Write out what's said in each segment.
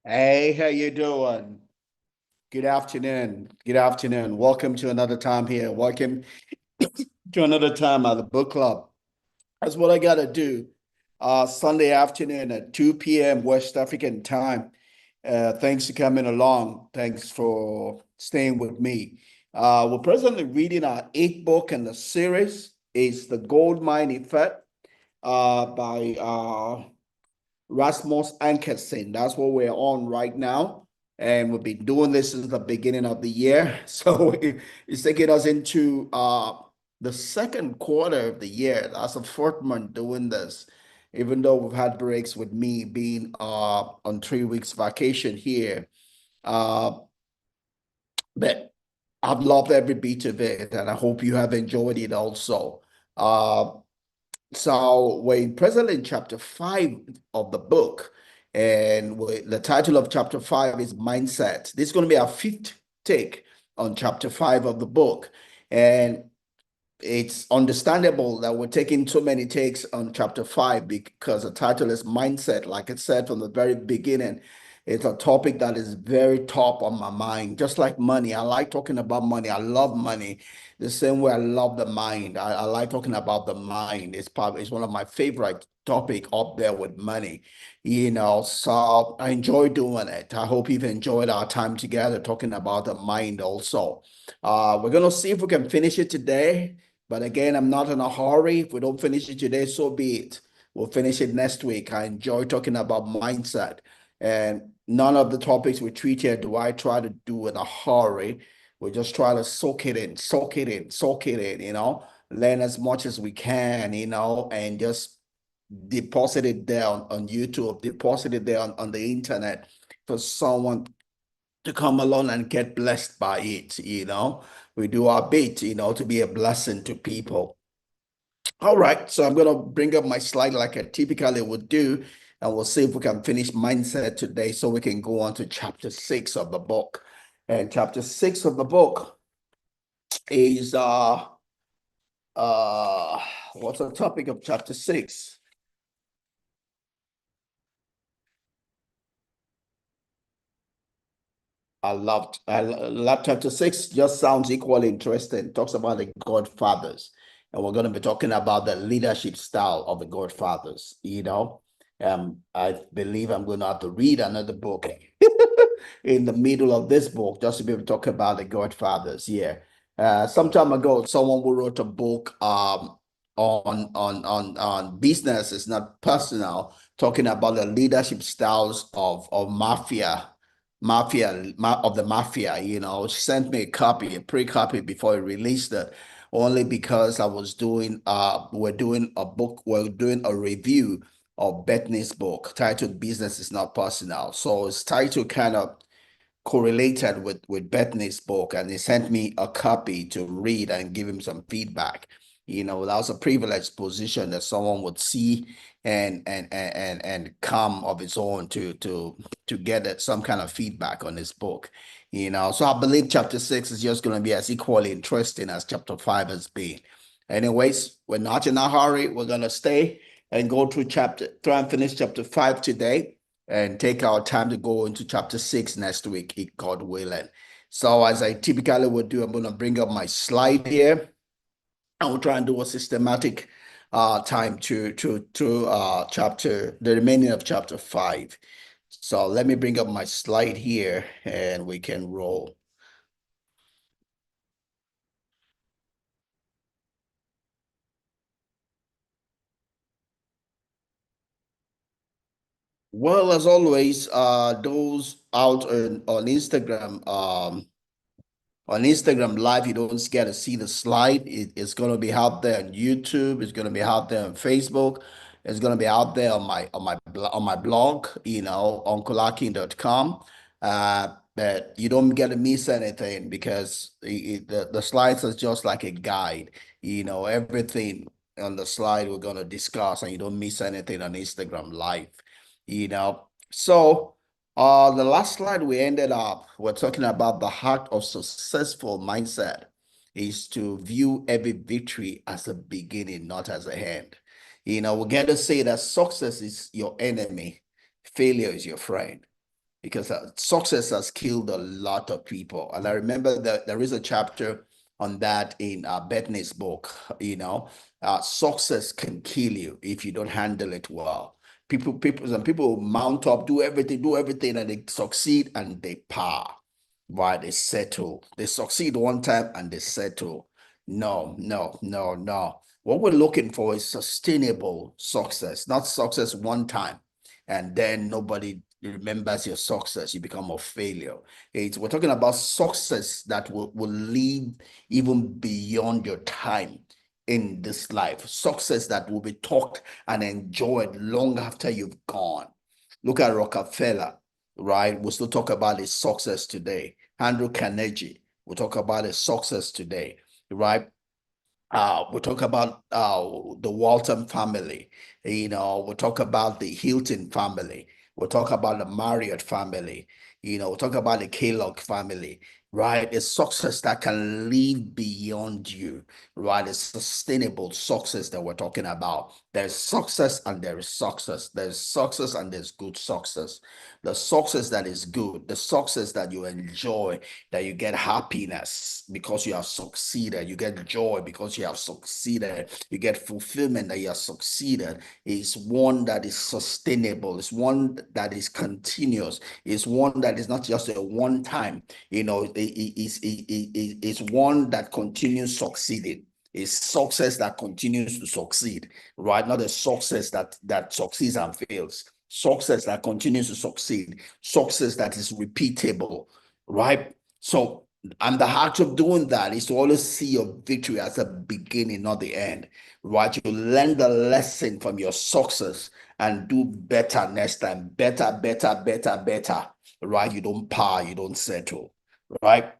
Hey, how you doing? Good afternoon. Good afternoon. Welcome to another time here. Welcome to another time at the book club. That's what I gotta do. Sunday afternoon at 2 p.m. West African time. Thanks for coming along. Thanks for staying with me. We're presently reading our eighth book in the series. It's The Gold Mine Effect by Rasmus Ankersen. That's what we're on right now. And we've been doing this since the beginning of the year. So it's taking us into the second quarter of the year. That's the fourth month doing this, even though we've had breaks with me being on 3 weeks vacation here. Uh, but I've loved every bit of it, and I hope you have enjoyed it also. Uh, so we're presently in chapter 5 of the book, and the title of chapter 5 is Mindset. This is going to be our fifth take on chapter 5 of the book. And it's understandable that we're taking so many takes on chapter 5 because the title is Mindset. Like I said from the very beginning, it's a topic that is very top on my mind, just like money. I like talking about money. I love money the same way I love the mind. I like talking about the mind. It's one of my favorite topic up there with money, so I enjoy doing it. I hope you've enjoyed our time together talking about the mind also. We're gonna see if we can finish it today. But again, I'm not in a hurry. If we don't finish it today, so be it. We'll finish it next week. I enjoy talking about mindset. And none of the topics we treat here do I try to do in a hurry. We just try to soak it in, soak it in, soak it in, learn as much as we can, and just deposit it there on YouTube, deposit it there on the internet for someone to come along and get blessed by it. We do our bit, to be a blessing to people. All right, so I'm gonna bring up my slide like I typically would do, and we'll see if we can finish mindset today so we can go on to chapter 6 of the book. And chapter 6 of the book is uh what's the topic of chapter 6? I love chapter 6, just sounds equally interesting. Talks about the Godfathers. And we're going to be talking about the leadership style of the Godfathers. I believe I'm going to have to read another book in the middle of this book just to be able to talk about the Godfathers. Yeah. Some time ago, someone who wrote a book on business is not personal, talking about the leadership styles of of the mafia, sent me a copy, a pre-copy before he released it, only because I was doing we're doing a review of Bethany's book titled Business is Not Personal. So it's titled kind of correlated with Bethany's book, and he sent me a copy to read and give him some feedback. That was a privileged position that someone would see and come of its own to get some kind of feedback on this book. So I believe chapter 6 is just going to be as equally interesting as chapter 5 has been. Anyways, we're not in a hurry. We're going to stay and go through try and finish chapter 5 today and take our time to go into chapter 6 next week, if God willing. So as I typically would do, I'm going to bring up my slide here. I will try and do a systematic time to chapter the remaining of chapter 5. So let me bring up my slide here and we can roll. Well, as always, those out on Instagram, Live, you don't get to see the slide. It's going to be out there on YouTube. It's going to be out there on Facebook. It's going to be out there on my blog, uncleakin.com. But you don't get to miss anything because the slides is just like a guide. Everything on the slide we're going to discuss, and you don't miss anything on Instagram Live. So. The last slide we ended up, we're talking about the heart of successful mindset is to view every victory as a beginning, not as a end. We get to say that success is your enemy, failure is your friend. because success has killed a lot of people. And I remember that there is a chapter on that in Bethany's book. Success can kill you if you don't handle it well. Some people mount up, do everything, and they succeed and they power. Why they settle. They succeed one time and they settle. No, no, no, no. What we're looking for is sustainable success, not success one time and then nobody remembers your success. You become a failure. We're talking about success that will lead even beyond your time in this life. Success that will be talked and enjoyed long after you've gone. Look at Rockefeller, right? We'll still talk about his success today. Andrew Carnegie, we'll talk about his success today, right? We talk about the Walton family. We talk about the Hilton family. We'll talk about the Marriott family. We'll talk about the Kellogg family, right? It's success that can live beyond you, right? It's sustainable success that we're talking about. There's success and there is success. There's success and there's good success. The success that is good, the success that you enjoy, that you get happiness because you have succeeded, you get joy because you have succeeded, you get fulfillment that you have succeeded, is one that is sustainable, it's one that is continuous, it's one that is not just a one time, it's one that continues succeeding. It's success that continues to succeed, right? Not a success that succeeds and fails. Success that continues to succeed. Success that is repeatable, right? So, and the heart of doing that is to always see your victory as a beginning, not the end, right? You learn the lesson from your success and do better next time. Better, better, better, better, right? You don't power, you don't settle, right?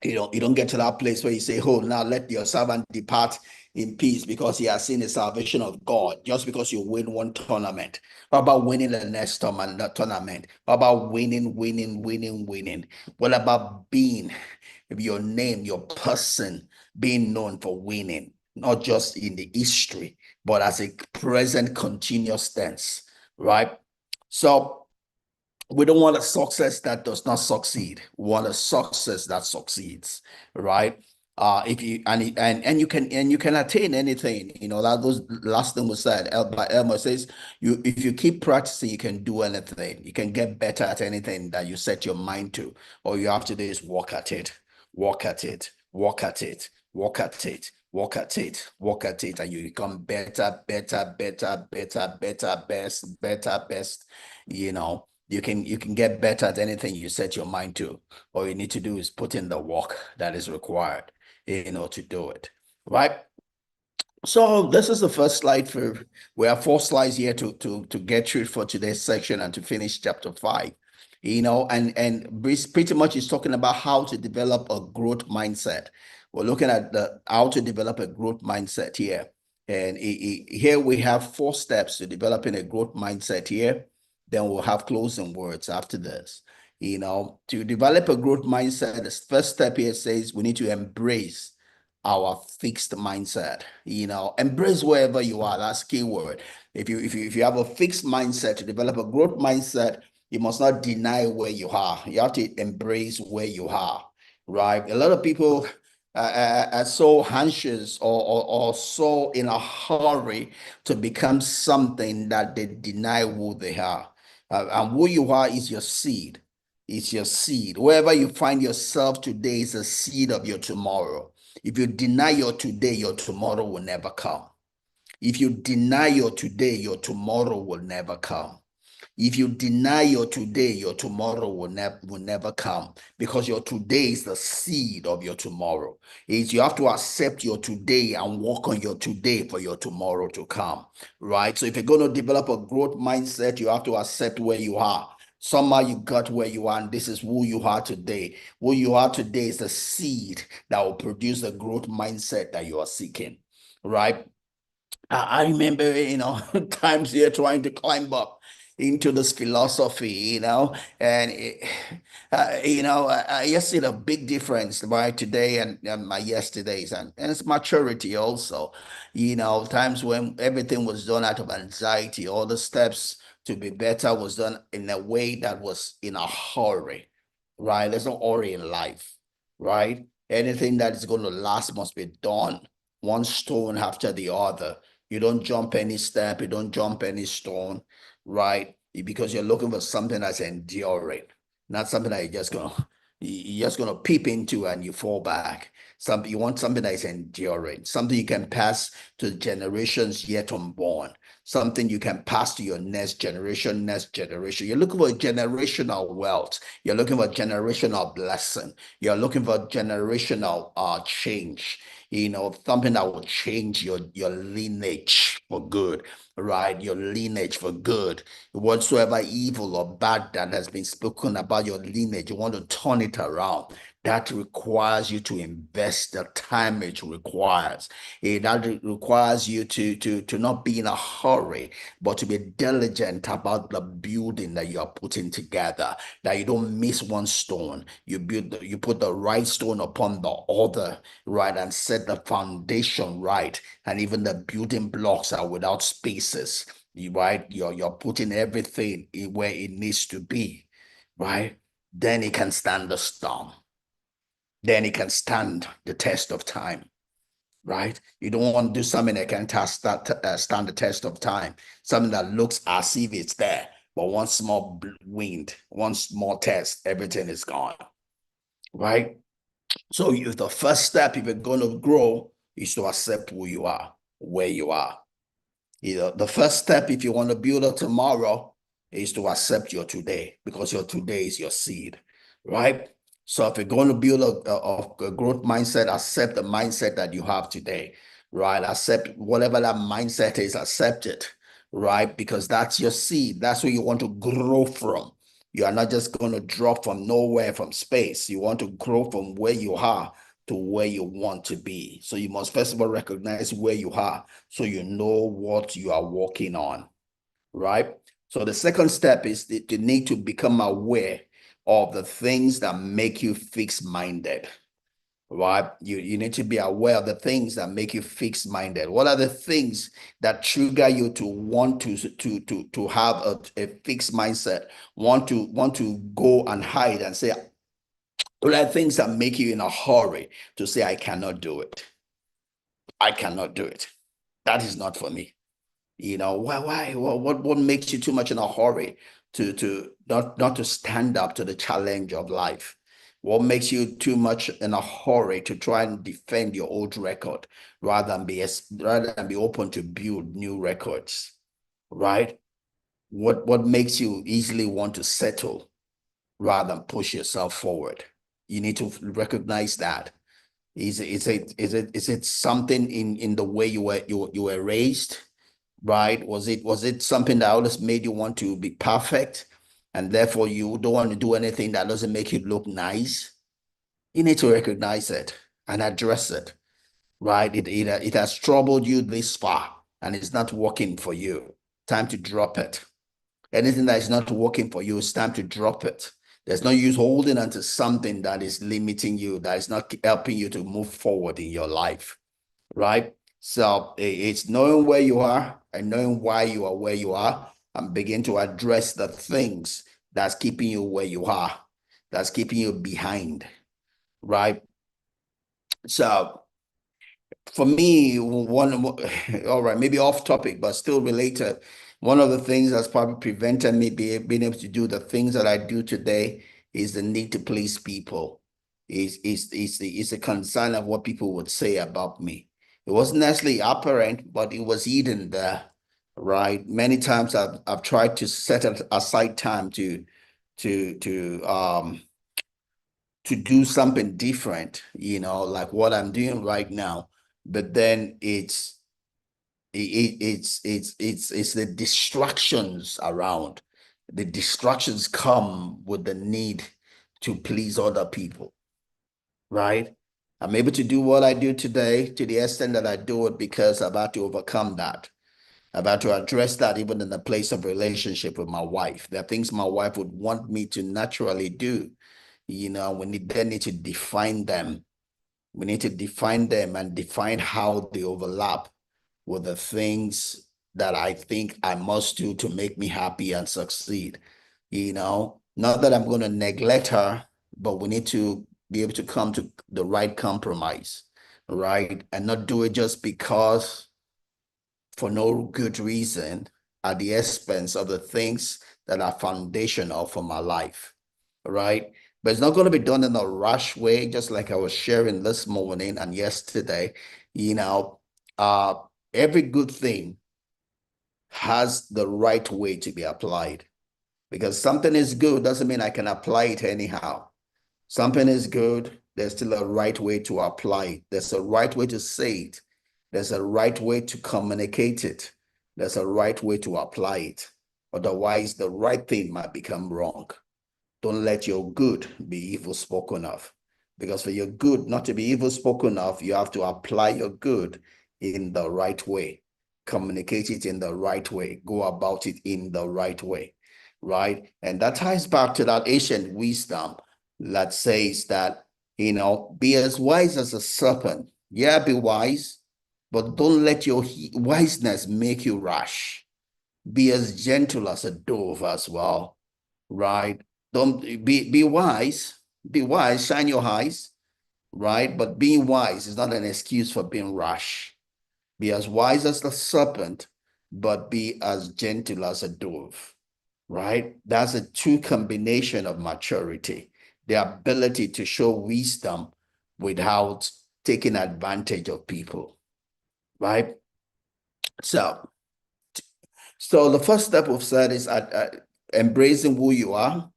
You don't get to that place where you say, oh, now let your servant depart in peace because he has seen the salvation of God just because you win one tournament. What about winning the next tournament? What about winning, winning, winning, winning? What about being your name, your person being known for winning, not just in the history, but as a present continuous tense, right? So we don't want a success that does not succeed. We want a success that succeeds, right? If you and you can attain anything, that those last thing was said by Elmer says you if you keep practicing, you can do anything. You can get better at anything that you set your mind to. All you have to do is work at it, work at it, work at it, work at it, work at it, work at it, and you become better, better, better, better, better, best, better, best, you can get better at anything you set your mind to. All you need to do is put in the work that is required, to do it. Right? So this is the first slide for we have 4 slides here to get through for today's section and to finish chapter 5. And pretty much is talking about how to develop a growth mindset. We're looking at the how to develop a growth mindset here. And here we have 4 steps to developing a growth mindset here. Then we'll have closing words after this. To develop a growth mindset, the first step here says we need to embrace our fixed mindset. Embrace wherever you are. That's key word. If you have a fixed mindset, to develop a growth mindset, you must not deny where you are. You have to embrace where you are, right? A lot of people are so anxious or so in a hurry to become something that they deny who they are. And who you are is your seed. It's your seed. Wherever you find yourself today is a seed of your tomorrow. If you deny your today, your tomorrow will never come. If you deny your today, your tomorrow will never come. If you deny your today, your tomorrow will never come, because your today is the seed of your tomorrow. You have to accept your today and work on your today for your tomorrow to come, right? So if you're going to develop a growth mindset, you have to accept where you are. Somehow you got where you are, and this is who you are today. Who you are today is the seed that will produce the growth mindset that you are seeking, right? I remember, times here trying to climb up into this philosophy, and I see a big difference by today and my yesterdays, and it's maturity also. Times when everything was done out of anxiety, all the steps to be better was done in a way that was in a hurry, right? There's no hurry in life, right? Anything that is going to last must be done one stone after the other. You don't jump any step, you don't jump any stone, right? Because you're looking for something that's enduring, not something that you're just gonna peep into and you fall back. Something you want something that is enduring, something you can pass to generations yet unborn, something you can pass to your next generation, next generation. You're looking for generational wealth. You're looking for generational blessing. You're looking for generational change. Something that will change your lineage for good, right? Your lineage for good. Whatsoever evil or bad that has been spoken about your lineage, you want to turn it around. That requires you to invest the time it requires. That requires you to not be in a hurry, but to be diligent about the building that you are putting together, that you don't miss one stone. You put the right stone upon the other, right, and set the foundation right. And even the building blocks are without spaces, right? You're putting everything where it needs to be, right? Then it can stand the storm. Then it can stand the test of time, right? You don't want to do something that can stand the test of time, something that looks as if it's there, but one small wind, one small test, everything is gone, right? So if the first step, if you're going to grow, is to accept who you are, where you are. The first step, if you want to build a tomorrow, is to accept your today, because your today is your seed, right? So if you're going to build a growth mindset, accept the mindset that you have today, right? Accept whatever that mindset is, accept it, right? Because that's your seed. That's where you want to grow from. You are not just going to drop from nowhere, from space. You want to grow from where you are to where you want to be. So you must first of all recognize where you are so you know what you are working on, right? So the second step is that you need to become aware of the things that make you fixed-minded, right? You need to be aware of the things that make you fixed-minded. What are the things that trigger you to want to have a fixed mindset, want to go and hide and say, what are things that make you in a hurry to say, I cannot do it? I cannot do it. That is not for me. Why? What makes you too much in a hurry to not to stand up to the challenge of life? What makes you too much in a hurry to try and defend your old record rather than be open to build new records, right? What makes you easily want to settle rather than push yourself forward? You need to recognize that. Is it something in the way you were raised, right? Was it something that always made you want to be perfect, and therefore you don't want to do anything that doesn't make you look nice? You need to recognize it and address it, right? It has troubled you this far and it's not working for you. Time to drop it. Anything that is not working for you, it's time to drop it. There's no use holding onto something that is limiting you, that is not helping you to move forward in your life, right? So it's knowing where you are and knowing why you are where you are, and begin to address the things that's keeping you where you are, that's keeping you behind, right? So for me, all right, maybe off topic, but still related. One of the things that's probably prevented me being able to do the things that I do today is the need to please people. Is a concern of what people would say about me. It wasn't necessarily apparent, but it was hidden there, right? Many times I've tried to set aside time to to do something different, like what I'm doing right now. But then it's the distractions around. The distractions come with the need to please other people, right? I'm able to do what I do today to the extent that I do it because I've had to overcome that. I've had to address that even in the place of relationship with my wife. There are things my wife would want me to naturally do. We need to define them. We need to define them and define how they overlap with the things that I think I must do to make me happy and succeed. Not that I'm going to neglect her, but we need to be able to come to the right compromise, right? And not do it just because for no good reason at the expense of the things that are foundational for my life, right? But it's not going to be done in a rush way, just like I was sharing this morning and yesterday. You know, uh, every good thing has the right way to be applied, because something is good doesn't mean I can apply it anyhow. Something is good, there's still a right way to apply it. There's a right way to say it. There's a right way to communicate it. There's a right way to apply it. Otherwise, the right thing might become wrong. Don't let your good be evil spoken of. Because for your good not to be evil spoken of, you have to apply your good in the right way. Communicate it in the right way. Go about it in the right way. Right? And that ties back to that ancient wisdom that says that, be as wise as a serpent. Yeah, be wise, but don't let your wiseness make you rash. Be as gentle as a dove as well, right? Don't be wise, shine your eyes, right? But being wise is not an excuse for being rash. Be as wise as the serpent, but be as gentle as a dove, right? That's a true combination of maturity, the ability to show wisdom without taking advantage of people, right? So, so the first step we've said is embracing who you are,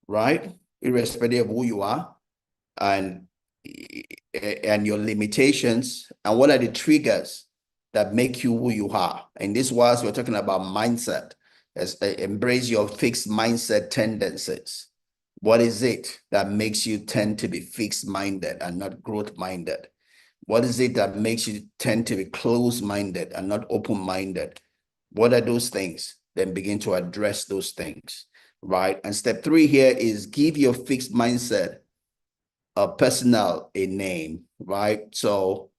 right? Irrespective of who you are and and your limitations, and what are the triggers that make you who you are. And this was, we're talking about mindset, as embrace your fixed mindset tendencies. What is it that makes you tend to be fixed minded and not growth minded? What is it that makes you tend to be closed minded and not open minded? What are those things? Then begin to address those things, right? And step 3 here is give your fixed mindset a personal a name, right? So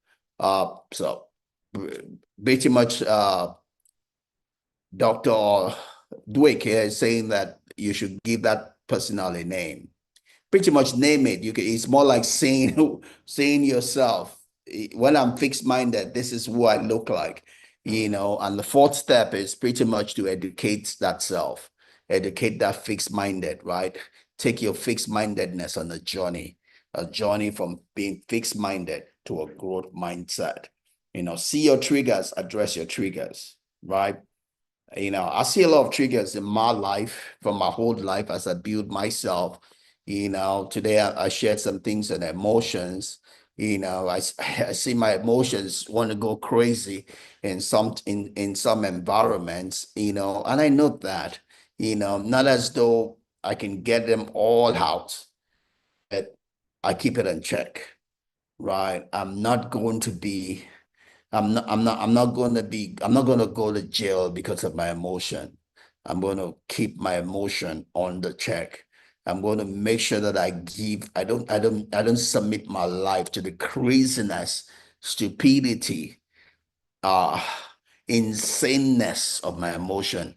pretty much Dr. Dweck here is saying that you should give that personal a name. Pretty much name it. It's more like saying yourself. When I'm fixed minded, this is who I look like, And the fourth step is pretty much to educate that self, educate that fixed minded, right? Take your fixed mindedness on a journey from being fixed minded to a growth mindset. See your triggers, address your triggers, right? I see a lot of triggers in my life from my whole life as I build myself. Today I shared some things and emotions. I see my emotions want to go crazy in some environments, and I know that, not as though I can get them all out, but I keep it in check, right? I'm not going to go to jail because of my emotion. I'm going to keep my emotion on the check. I'm going to make sure that I don't submit my life to the craziness, stupidity, uh, insaneness of my emotion.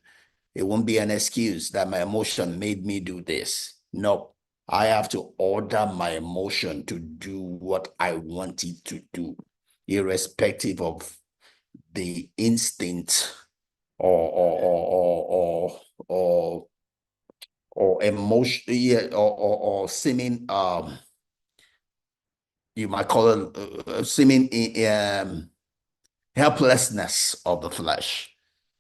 It won't be an excuse that my emotion made me do this. No, I have to order my emotion to do what I want it to do, irrespective of the instinct or or emotion, yeah, or seeming you might call it seeming helplessness of the flesh.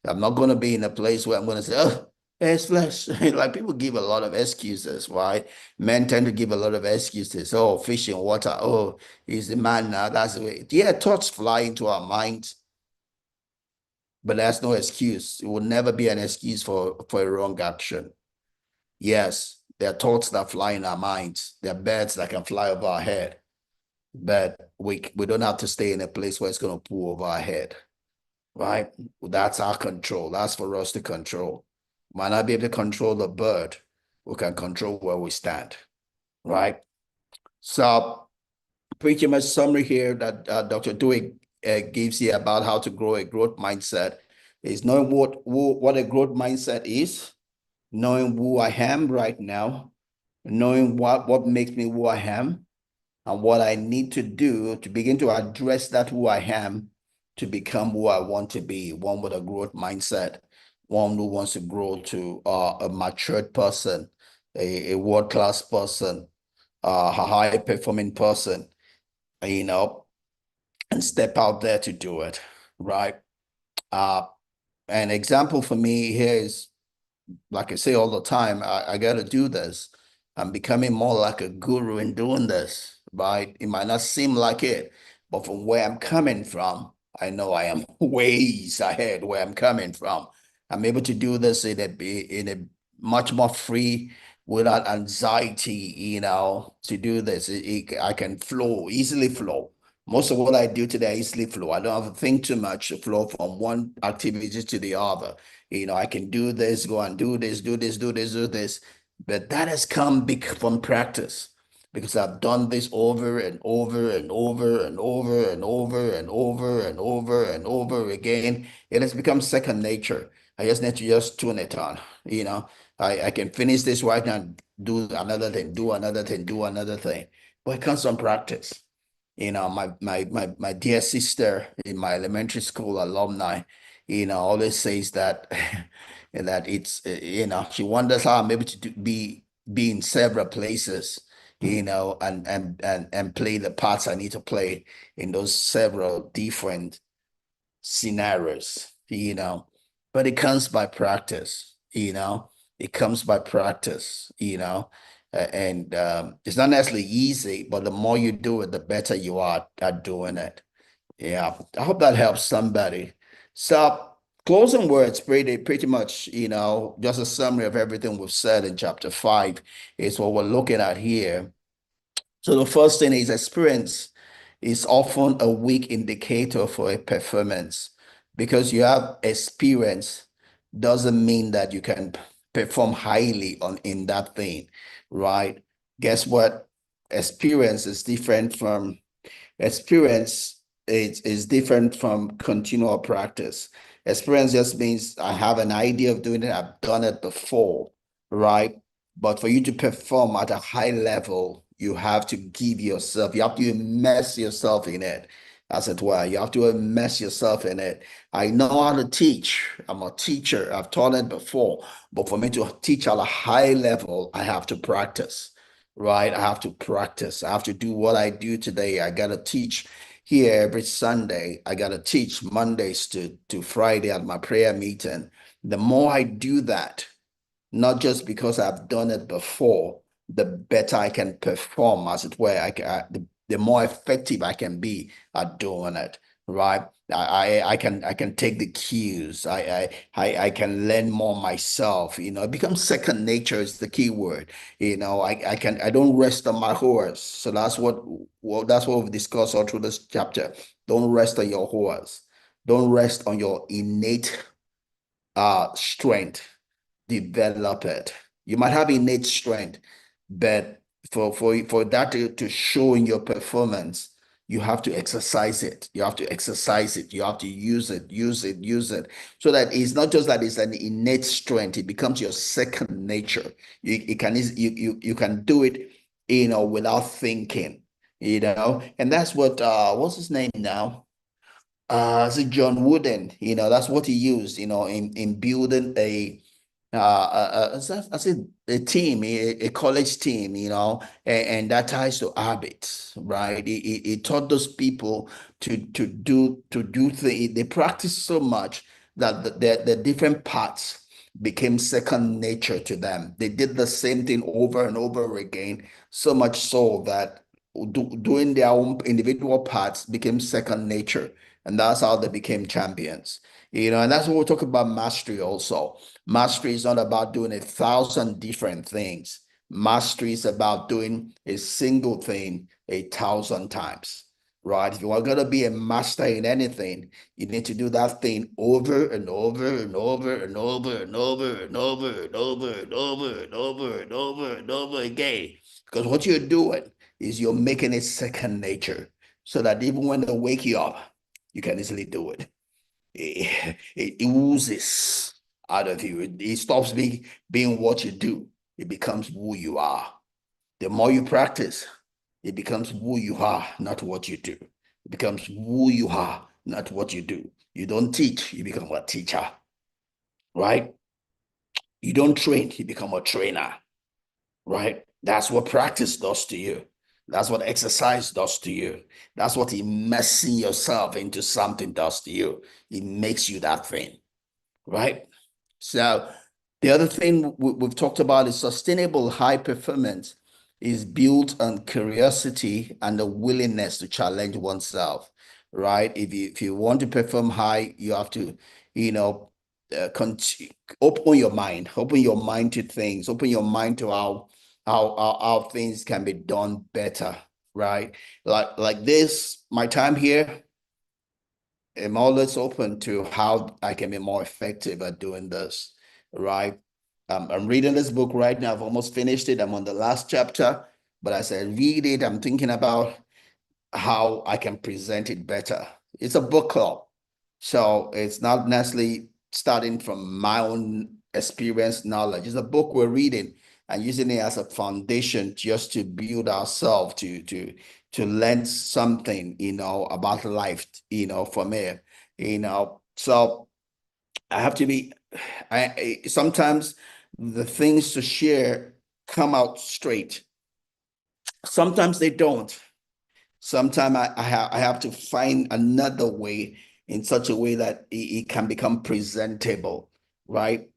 I'm not going to be in a place where I'm going to say, oh, it's flesh. Like people give a lot of excuses, right? Men tend to give a lot of excuses. Oh, fish in water. Oh, he's the man now. That's the way. Yeah, thoughts fly into our minds, but that's no excuse. It will never be an excuse for a wrong action. Yes, there are thoughts that fly in our minds. There are birds that can fly over our head, but we don't have to stay in a place where it's going to pull over our head, right? That's our control. That's for us to control. Might not be able to control the bird. We can control where we stand, right? So pretty much summary here that Dr. Dewey gives you about how to grow a growth mindset. is knowing what a growth mindset is, knowing who I am right now, knowing what makes me who I am, and what I need to do to begin to address that who I am to become who I want to be, one with a growth mindset, one who wants to grow to a matured person, a world-class person, a high-performing person, you know, and step out there to do it, right? Uh, an example for me here is, like I say all the time, I got to do this. I'm becoming more like a guru in doing this, right? It might not seem like it, but from where I'm coming from, I know I am ways ahead where I'm coming from. I'm able to do this in a much more free, without anxiety, to do this. I can flow, easily flow. Most of what I do today, I easily flow. I don't have to think too much to flow from one activity to the other. I can do this, go and do this, do this, do this, do this. But that has come from practice because I've done this over and over and over and over and over and over and over and over again. It has become second nature. I just need to just tune it on. I can finish this right now and do another thing, do another thing, do another thing. But it comes from practice. My dear sister in my elementary school alumni, always says that that she wonders how I'm able to be in several places, and play the parts I need to play in those several different scenarios, but it comes by practice, it comes by practice, and it's not necessarily easy, but the more you do it, the better you are at doing it. Yeah, I hope that helps somebody. So, closing words, pretty much, just a summary of everything we've said in chapter 5 is what we're looking at here. So the first thing is experience is often a weak indicator for a performance. Because you have experience doesn't mean that you can perform highly on in that thing, right? Guess what? Experience is different from Experience is different from continual practice. Experience just means I have an idea of doing it, I've done it before, right? But for you to perform at a high level, you have to you have to immerse yourself in it, as it were. You have to immerse yourself in it. I know how to teach. I'm a teacher. I've taught it before. But for me to teach at a high level, I have to practice, right? I have to practice. I have to do what I do today. I got to teach here every Sunday. I got to teach Mondays to Friday at my prayer meeting. The more I do that, not just because I've done it before, the better I can perform, as it were. The more effective I can be at doing it, right? I can take the cues. I can learn more myself. It becomes second nature is the key word. I don't rest on my horse. So that's what we've discussed all through this chapter. Don't rest on your horse. Don't rest on your innate strength. Develop it. You might have innate strength, but for that to show in your performance, you have to exercise it. You have to exercise it. You have to use it, use it, use it. So that it's not just that it's an innate strength, it becomes your second nature. You can do it, without thinking, and that's what's his name now? Is it John Wooden? That's what he used, in building I said a team, a college team, and that ties to habits, right? It taught those people to do things. They practiced so much that the different parts became second nature to them. They did the same thing over and over again, so much so that doing their own individual parts became second nature, and that's how they became champions. And that's what we're talking about mastery also. Mastery is not about doing 1,000 different things. Mastery is about doing a single thing 1,000 times, right? If you are going to be a master in anything, you need to do that thing over and over and over and over and over and over and over and over and over and over and over again. Because what you're doing is you're making it second nature so that even when they wake you up, you can easily do it. it oozes out of you. It stops being what you do. It becomes who you are. The more you practice, it becomes who you are, not what you do. It becomes who you are, not what you do. You don't teach, you become a teacher, right? You don't train, you become a trainer, right? That's what practice does to you. That's what exercise does to you. That's what immersing yourself into something does to you. It makes you that thing, right? So the other thing we've talked about is sustainable high performance is built on curiosity and the willingness to challenge oneself, right? If you want to perform high, you have to, you know, open your mind to things, open your mind to how things can be done better, right? Like this, my time here. I'm always open to how I can be more effective at doing this, right? I'm reading this book right now. I've almost finished it. I'm on the last chapter, but as I read it, I'm thinking about how I can present it better. It's a book club, so it's not necessarily starting from my own experience knowledge. It's a book we're reading and using it as a foundation just to build ourselves to learn something, about life, from here, So I have to be. Sometimes the things to share come out straight. Sometimes they don't. Sometimes I have to find another way in such a way that it can become presentable, right?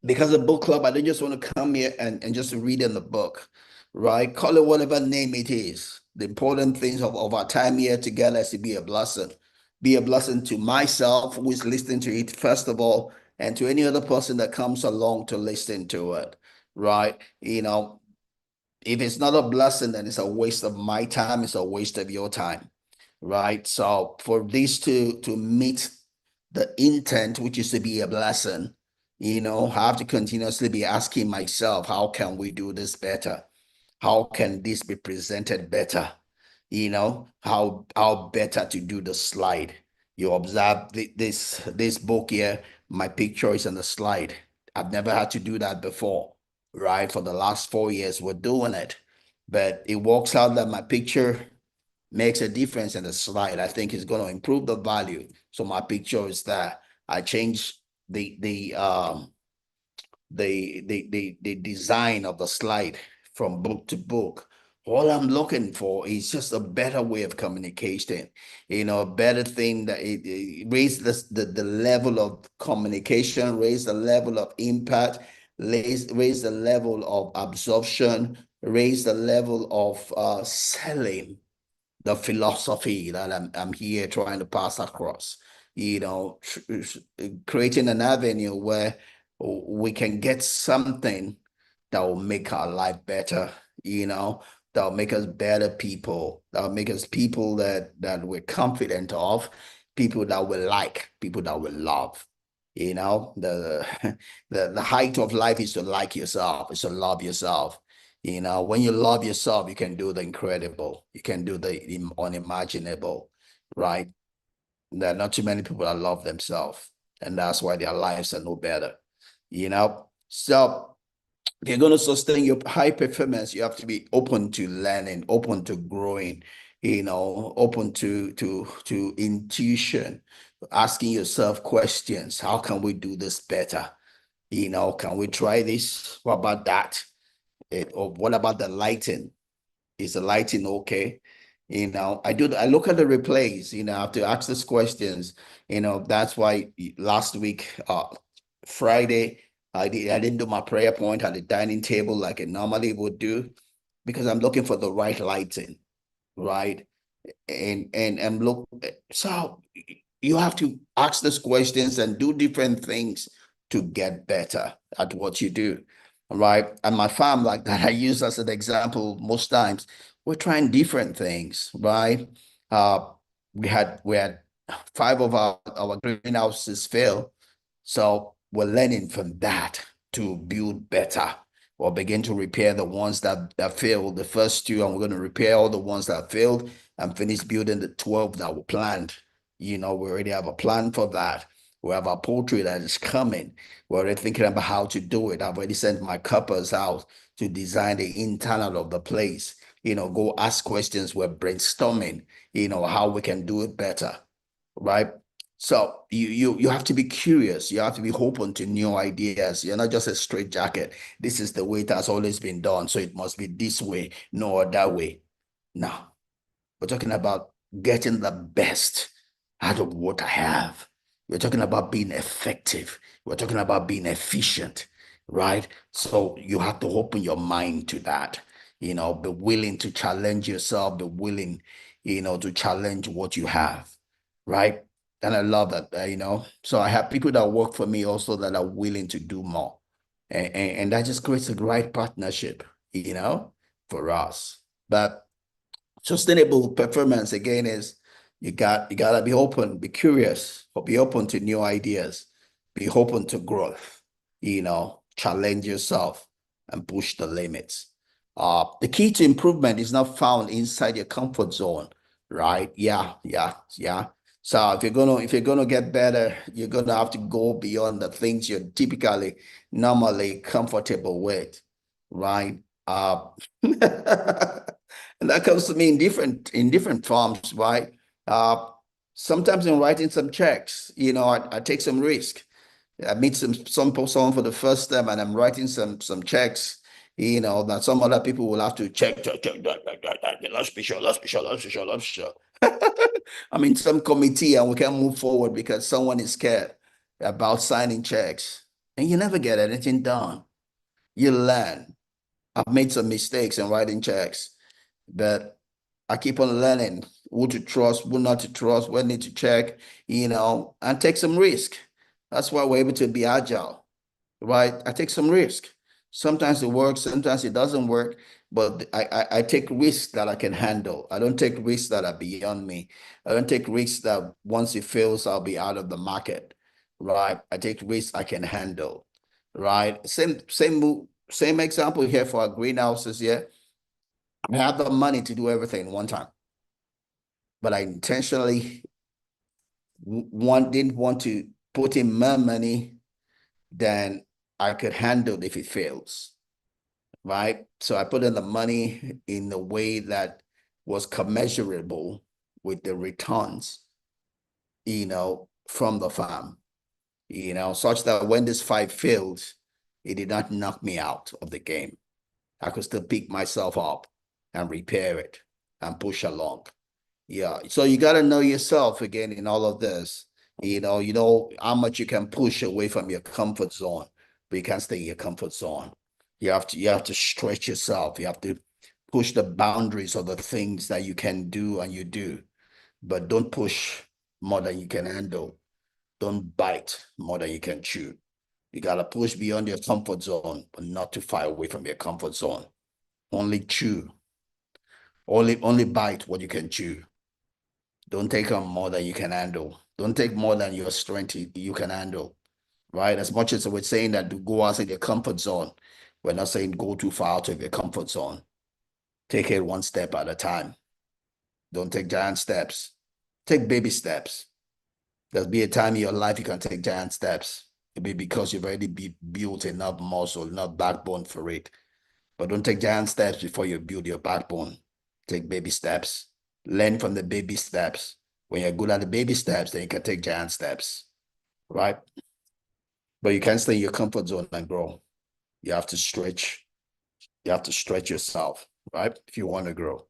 Because a book club, I don't just want to come here and just read in the book, right? Call it whatever name it is. The important things of our time here together is to be a blessing. Be a blessing to myself who is listening to it, first of all, and to any other person that comes along to listen to it, right? If it's not a blessing, then it's a waste of my time, it's a waste of your time, right? So for these to meet the intent, which is to be a blessing, I have to continuously be asking myself, how can we do this better? How can this be presented better? How better to do the slide. You observe this book here, my picture is on the slide. I've never had to do that before, right? For the last 4 years, we're doing it. But it works out that my picture makes a difference in the slide. I think it's going to improve the value. So my picture is that I changed the design of the slide from book to book. All I'm looking for is just a better way of communication, a better thing that it raise the level of communication, raise the level of impact, raise the level of absorption, raise the level of selling the philosophy that I'm here trying to pass across, creating an avenue where we can get something that will make our life better, that will make us better people, that will make us people that we're confident of, people that we like, people that we love. The the height of life is to like yourself, is to love yourself. When you love yourself, you can do the incredible. You can do the unimaginable, right? There are not too many people that love themselves, and that's why their lives are no better. So if you're going to sustain your high performance, you have to be open to learning, open to growing, open to intuition, asking yourself questions. How can we do this better? Can we try this? What about that? Or what about the lighting? Is the lighting okay? I look at the replays, I have to ask these questions. That's why last week, Friday, I didn't do my prayer point at the dining table like I normally would do because I'm looking for the right lighting, right? And look, so you have to ask these questions and do different things to get better at what you do, right? And my farm, like that I use as an example most times, we're trying different things, right? uh we had five of our greenhouses fail, so we're learning from that to build better. We'll begin to repair the ones that failed, the first two, and we're going to repair all the ones that failed and finish building the 12 that were planned. We already have a plan for that. We have our poultry that is coming. We're already thinking about how to do it. I've already sent my coppers out to design the internal of the place. Go ask questions. We're brainstorming, how we can do it better, right? So you have to be curious. You have to be open to new ideas. You're not just a straight jacket. This is the way it has always been done, so it must be this way, no that way. No, we're talking about getting the best out of what I have. We're talking about being effective. We're talking about being efficient, right? So you have to open your mind to that. Be willing to challenge yourself, be willing, to challenge what you have, right? And I love that, So I have people that work for me also that are willing to do more. And that just creates a great partnership, for us. But sustainable performance again is you gotta be open, be curious, but be open to new ideas, be open to growth, challenge yourself and push the limits. The key to improvement is not found inside your comfort zone, right? Yeah, yeah, yeah. So if you're gonna get better, you're gonna have to go beyond the things you're typically normally comfortable with, right? And that comes to me in different forms, right? Uh, Sometimes in writing some checks, I take some risk. I meet someone for the first time, and I'm writing some checks. That some other people will have to check. Let's be sure. Let's be sure. Let's be sure. Let's be sure. I'm in some committee, and we can't move forward because someone is scared about signing checks, and you never get anything done. You learn. I've made some mistakes in writing checks, but I keep on learning who to trust, who not to trust, where need to check, and take some risk. That's why we're able to be agile, right? I take some risk. Sometimes it works, sometimes it doesn't work, but I take risks that I can handle. I don't take risks that are beyond me. I don't take risks that once it fails, I'll be out of the market, right? I take risks I can handle, right? Same example here for our greenhouses here. I have the money to do everything one time, but I intentionally didn't want to put in more money than I could handle if it fails, right? So I put in the money in a way that was commensurable with the returns, from the farm, such that when this fight failed, it did not knock me out of the game. I could still pick myself up and repair it and push along. Yeah. So you got to know yourself again in all of this. You know how much you can push away from your comfort zone, but you can't stay in your comfort zone. You have to stretch yourself. You have to push the boundaries of the things that you can do and you do, but don't push more than you can handle. Don't bite more than you can chew. You gotta push beyond your comfort zone, but not too far away from your comfort zone. Only chew. Only bite what you can chew. Don't take on more than you can handle. Don't take more than your strength you can handle, right? As much as we're saying that to go outside your comfort zone, we're not saying go too far out of your comfort zone. Take it one step at a time. Don't take giant steps. Take baby steps. There'll be a time in your life you can take giant steps. It'll be because you've already built enough muscle, enough backbone for it. But don't take giant steps before you build your backbone. Take baby steps. Learn from the baby steps. When you're good at the baby steps, then you can take giant steps, right? But you can't stay in your comfort zone and grow. You have to stretch. You have to stretch yourself, right? If you want to grow.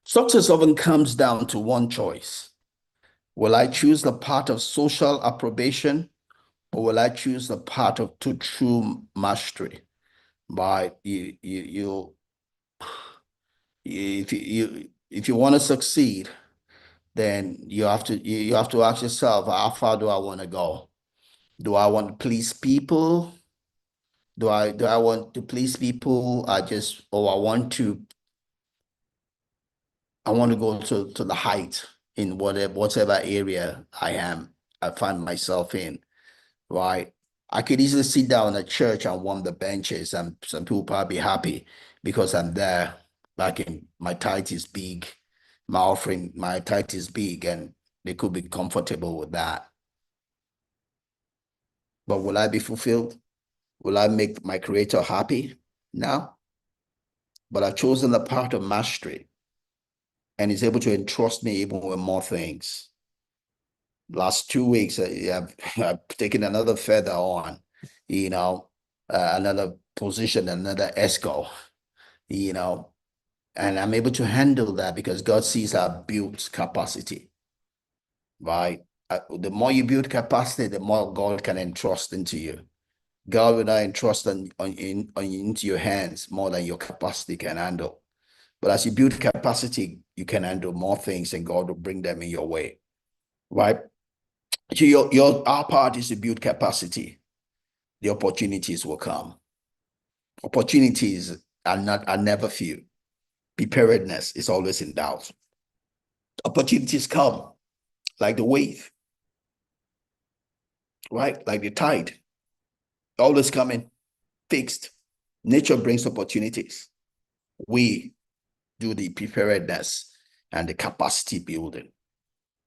Success often comes down to one choice. Will I choose the path of social approbation, or will I choose the path of true mastery? By if you want to succeed, then you have to ask yourself, how far do I want to go? Do I want to please people? Do I want to please people? I want to go to the height in whatever area I find myself in, right? I could easily sit down at church and warm the benches, and some people probably happy because I'm there. Back in my tithe is big, my tithe is big, and They could be comfortable with that. But will I be fulfilled? Will I make my creator happy? No. But I've chosen the path of mastery, and he's able to entrust me even with more things. Last 2 weeks, I've taken another feather on, you know, another position, another ESCO, you know, and I'm able to handle that because God sees our built capacity, right? The more you build capacity, the more God can entrust into you. God will not entrust into your hands more than your capacity can handle. But as you build capacity, you can handle more things and God will bring them in your way, right? So our part is to build capacity. The opportunities will come. Opportunities are never few. Preparedness is always in doubt. Opportunities come like the wave, right? Like the tide, always coming fixed. Nature brings opportunities. We do the preparedness and the capacity building.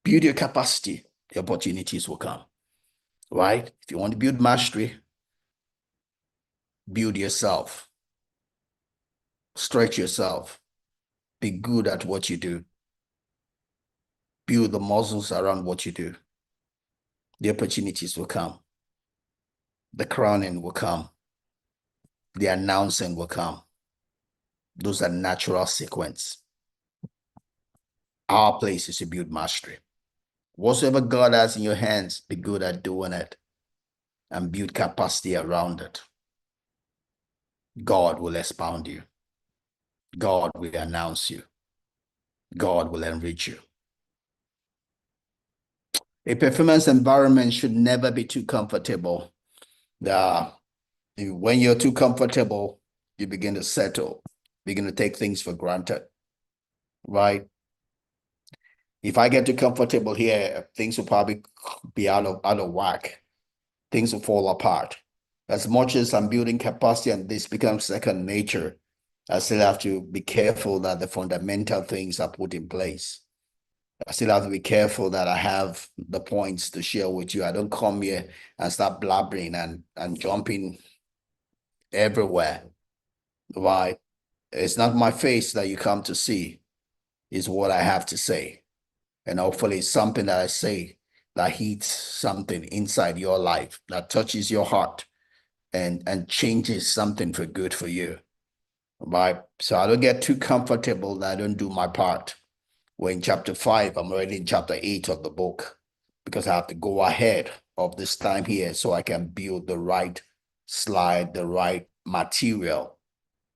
Build your capacity, the opportunities will come, right? If you want to build mastery, build yourself, stretch yourself, be good at what you do, build the muscles around what you do. The opportunities will come, the crowning will come, the announcing will come. Those are natural sequence. Our place is to build mastery. Whatsoever God has in your hands, be good at doing it and build capacity around it. God will expound you. God will announce you. God will enrich you. A performance environment should never be too comfortable. When you're too comfortable, you begin to settle, begin to take things for granted, right? If I get too comfortable here, things will probably be out of whack. Things will fall apart. As much as I'm building capacity and this becomes second nature, I still have to be careful that the fundamental things are put in place. I still have to be careful that I have the points to share with you. I don't come here and start blabbering and jumping everywhere. Why? It's not my face that you come to see, it's what I have to say. And hopefully it's something that I say that hits something inside your life, that touches your heart and changes something for good for you. Right? So I don't get too comfortable that I don't do my part. We're in chapter 5, I'm already in chapter 8 of the book because I have to go ahead of this time here so I can build the right slide, the right material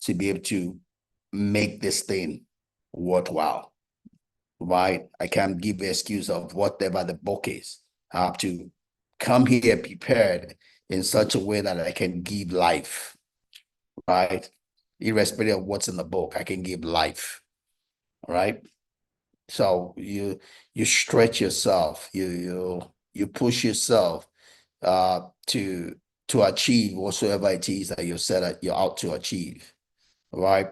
to be able to make this thing worthwhile, right? I can't give the excuse of whatever the book is. I have to come here prepared in such a way that I can give life, right? Irrespective of what's in the book, I can give life, right? So you stretch yourself, you push yourself to achieve whatsoever it is that you said that you're out to achieve, right?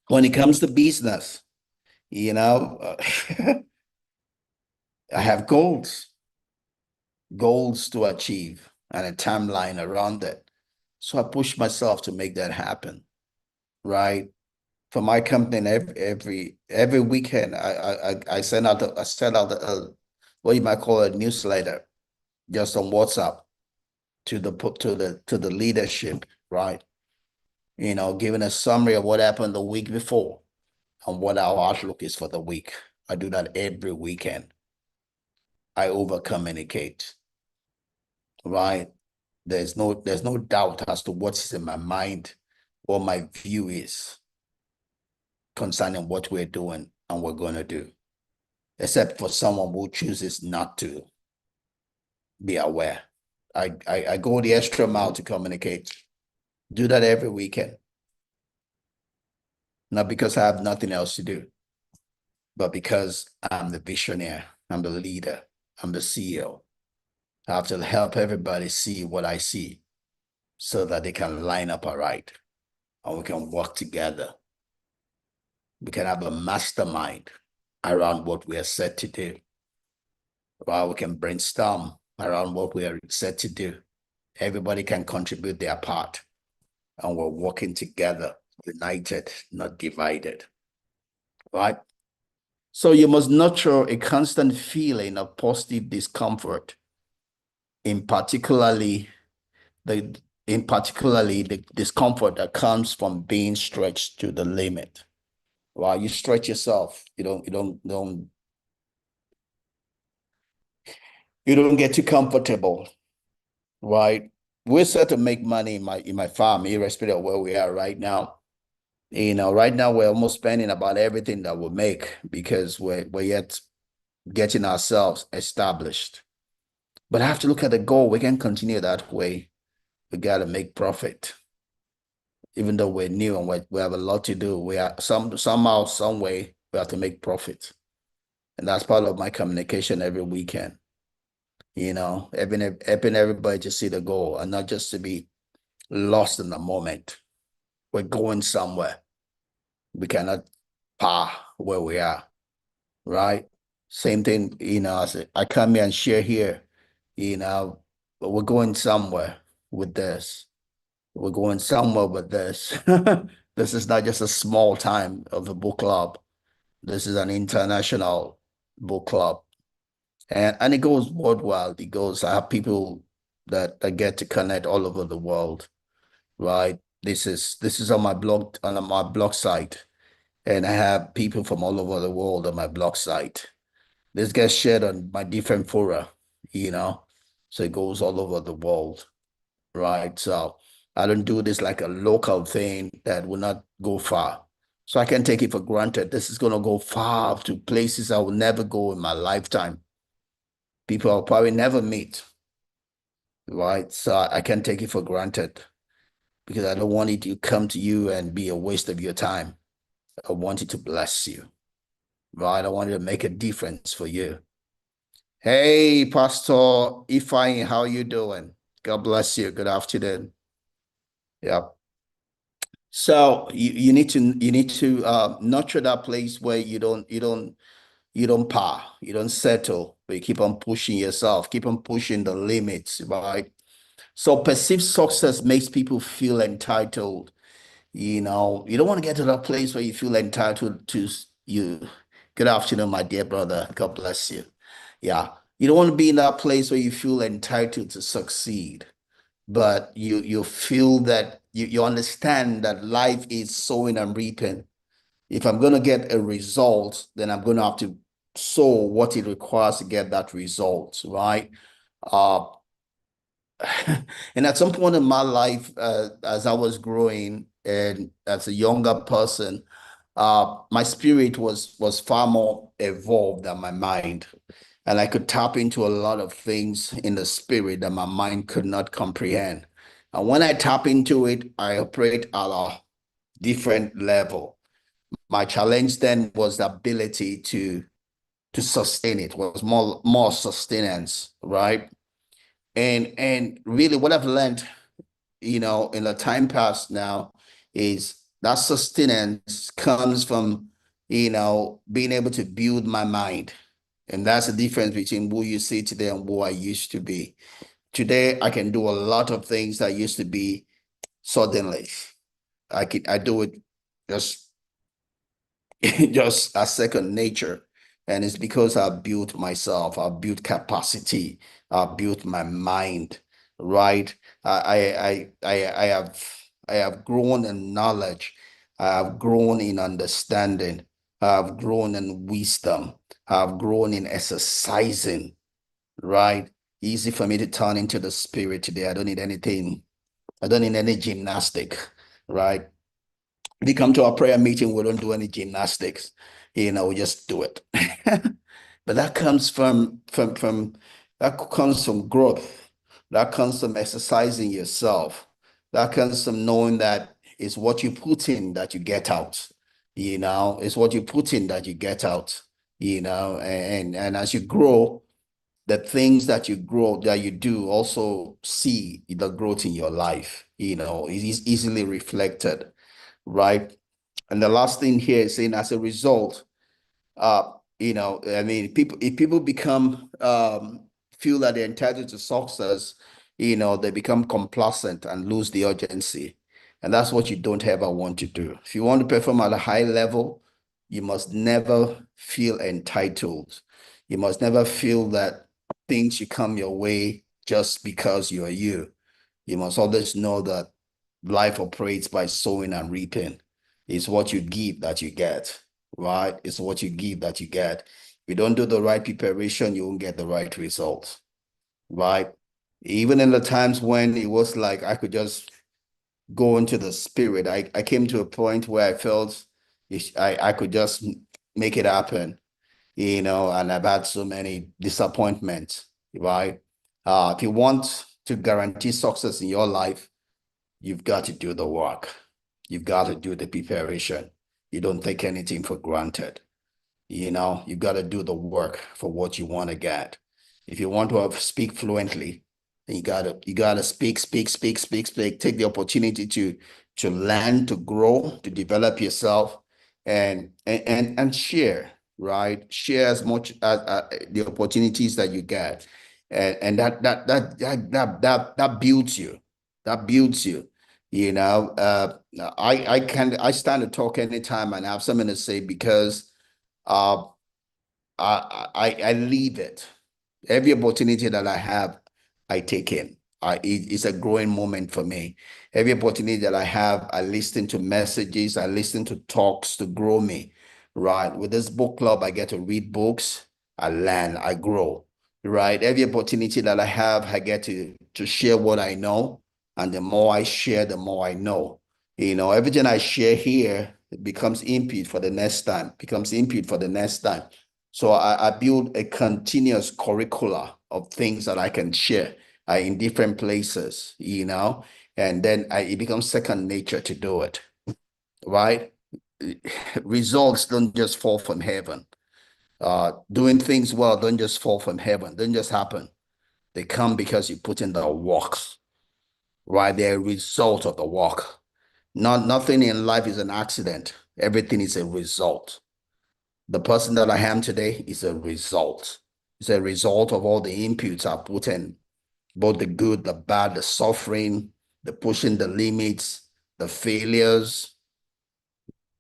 When it comes to business, you know, I have goals to achieve and a timeline around it. So I push myself to make that happen, right? For my company, every weekend, I send out what you might call a newsletter just on WhatsApp to the leadership, right? Giving a summary of what happened the week before and what our outlook is for the week. I do that every weekend. I over communicate, right? There's no doubt as to what's in my mind, what my view is concerning what we're doing and we're going to do, except for someone who chooses not to be aware. I go the extra mile to communicate. Do that every weekend. Not because I have nothing else to do, but because I'm the visionary, I'm the leader, I'm the CEO. I have to help everybody see what I see so that they can line up all right and we can work together. We can have a mastermind around what we are set to do. Well, we can brainstorm around what we are set to do. Everybody can contribute their part, and we're working together, united, not divided, right? So you must nurture a constant feeling of positive discomfort, in particularly the the discomfort that comes from being stretched to the limit. While you stretch yourself, you don't get too comfortable, right? We're set to make money in my farm, irrespective of where we are right now. Right now we're almost spending about everything that we make because we're yet getting ourselves established. But I have to look at the goal. We can continue that way. We got to make profit, even though we're new and we have a lot to do. We are somehow, some way, we have to make profit, and that's part of my communication every weekend. Helping everybody to see the goal and not just to be lost in the moment. We're going somewhere. We cannot par where we are, right? Same thing, I come here and share here, but we're going somewhere with this. We're going somewhere with this. This is not just a small time of a book club. This is an international book club. And it goes worldwide. I have people that get to connect all over the world, right? This is on my blog site. And I have people from all over the world on my blog site. This gets shared on my different fora, you know. So it goes all over the world, right? So I don't do this like a local thing that will not go far. So I can take it for granted. This is gonna go far to places I will never go in my lifetime. People I'll probably never meet, right? So I can take it for granted because I don't want it to come to you and be a waste of your time. I want it to bless you, right? I want it to make a difference for you. Hey, Pastor Ifeanyi, how you doing? God bless you. Good afternoon. Yeah. So you need to nurture that place where you don't par, you don't settle, but you keep on pushing yourself, keep on pushing the limits, right? So perceived success makes people feel entitled. You don't want to get to that place where you feel entitled to you. Good afternoon, my dear brother. God bless you. Yeah. You don't want to be in that place where you feel entitled to succeed, but you feel that you understand that life is sowing and reaping. If I'm going to get a result, then I'm going to have to sow what it requires to get that result, right? Uh, and at some point in my life, as I was growing and as a younger person, my spirit was far more evolved than my mind, and I could tap into a lot of things in the spirit that my mind could not comprehend. And when I tap into it, I operate at a different level. My challenge then was the ability to sustain it, was more sustenance, right? And really what I've learned, in the time past now is that sustenance comes from, being able to build my mind. And that's the difference between who you see today and who I used to be. Today, I can do a lot of things that used to be suddenly. I do it just just a second nature. And it's because I built myself, I built capacity, I built my mind, right? I have grown in knowledge, I have grown in understanding, I have grown in wisdom, I have grown in exercising, right? Easy for me to turn into the spirit today. I don't need anything, I don't need any gymnastic, right? If you come to our prayer meeting, we don't do any gymnastics. We just do it. But that comes from growth. That comes from exercising yourself. That comes from knowing that it's what you put in that you get out. It's what you put in that you get out. And as you grow, the things that you grow that you do also see the growth in your life. It is easily reflected, right? And the last thing here is saying, as a result, I mean, if people become feel that they're entitled to success, they become complacent and lose the urgency. And that's what you don't ever want to do. If you want to perform at a high level, you must never feel entitled. You must never feel that things should come your way just because you are you. You must always know that life operates by sowing and reaping. It's what you give that you get, right? It's what you give that you get. If you don't do the right preparation, you won't get the right results, right? Even in the times when it was like I could just go into the spirit, I came to a point where I felt I could just make it happen, and I've had so many disappointments, right? If you want to guarantee success in your life, you've got to do the work. You've got to do the preparation. You don't take anything for granted. You've got to do the work for what you want to get. If you want to speak fluently, then you gotta speak. Take the opportunity to learn, to grow, to develop yourself, and share, right? Share as much as the opportunities that you get, and that builds you. That builds you. I stand to talk anytime and have something to say because uh, I leave it. Every opportunity that I have, I take in. It's a growing moment for me. Every opportunity that I have, I listen to messages, I listen to talks to grow me. Right. With this book club, I get to read books, I learn, I grow. Right. Every opportunity that I have, I get to share what I know. And the more I share, the more I know. Everything I share here becomes input for the next time, becomes input for the next time. So I build a continuous curricula of things that I can share in different places, and then it becomes second nature to do it, right? Results don't just fall from heaven. Doing things well don't just fall from heaven, don't just happen. They come because you put in the work, right? They're a result of the work. Nothing in life is an accident. Everything is a result. The person that I am today is a result. It's a result of all the inputs I put in, both the good, the bad, the suffering, the pushing the limits, the failures.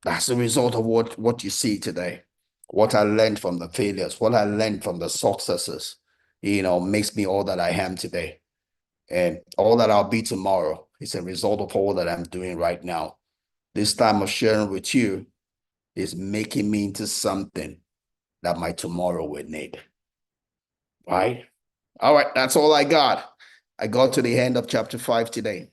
That's the result of what you see today. What I learned from the failures, what I learned from the successes, makes me all that I am today. And all that I'll be tomorrow is a result of all that I'm doing right now. This time of sharing with you is making me into something that my tomorrow will need. Right? All right, that's all I got. I got to the end of chapter 5 today.